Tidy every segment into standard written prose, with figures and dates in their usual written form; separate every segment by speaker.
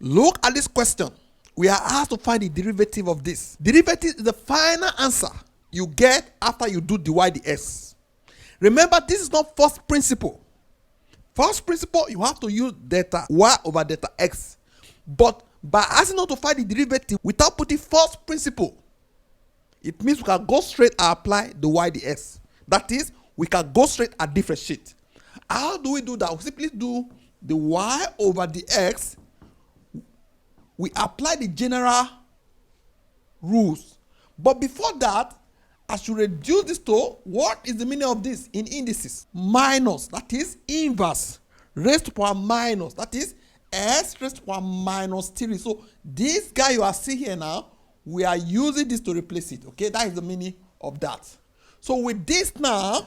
Speaker 1: Look at this question. We are asked to find the derivative of this. Derivative is the final answer you get after you do dy dx. Remember, this is not first principle. First principle, you have to use delta y over delta x. But by asking us to find the derivative without putting first principle, it means we can go straight and apply the y dx. That is, we can go straight and differentiate. How do we do that? We simply do the y over the x. We apply the general rules. But before that, as you reduce this to, what is the meaning of this in indices? Minus, that is inverse, raised to power minus, that is s raised to power minus 3. So this guy you are seeing here now, we are using this to replace it. Okay, that is the meaning of that. So with this now,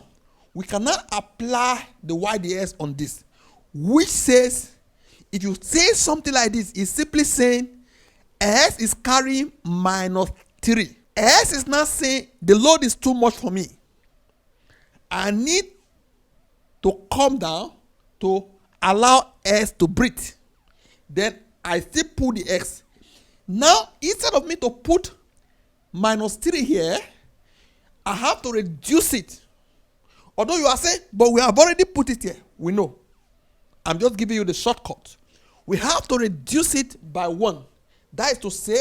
Speaker 1: we cannot apply the y ds on this, which says, if you say something like this, it's simply saying s is carrying minus 3. S is not saying the load is too much for me. I need to come down to allow S to breathe. Then I still put the X. Now, instead of me to put minus 3 here, I have to reduce it. Although you are saying, but we have already put it here. We know. I'm just giving you the shortcut. We have to reduce it by 1. That is to say,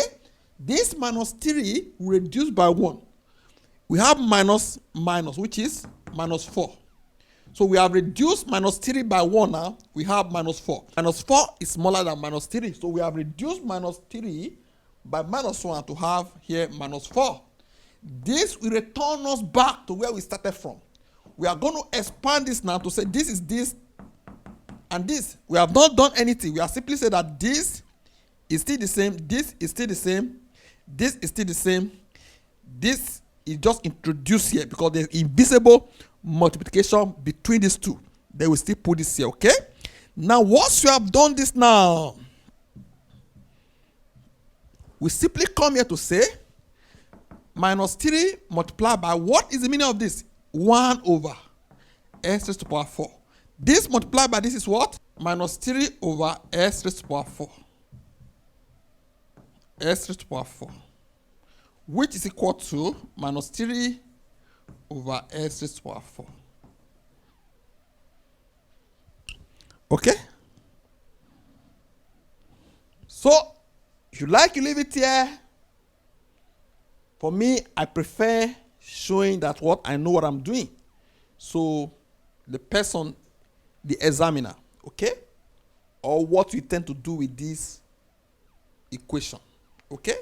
Speaker 1: this minus 3 will reduce by 1. We have minus, which is minus 4. So we have reduced minus 3 by 1 now. We have minus 4. Minus 4 is smaller than minus 3. So we have reduced minus 3 by minus 1 to have here minus 4. This will return us back to where we started from. We are going to expand this now to say this is this and this. We have not done anything. We have simply said that this is still the same. This is still the same. This is still the same. This is just introduced here because there's invisible multiplication between these two. They will still put this here, okay? Now, once you have done this now, we simply come here to say minus 3 multiplied by what is the meaning of this? 1 over s raised to power 4. This multiplied by this is what? Minus 3 over s raised to power 4. S raised to power 4. Which is equal to minus 3 over s raised to power 4. Okay? So, if you like, you leave it here. For me, I prefer showing that what I know what I'm doing. So, the person, the examiner, okay? Or what we tend to do with this equation, okay?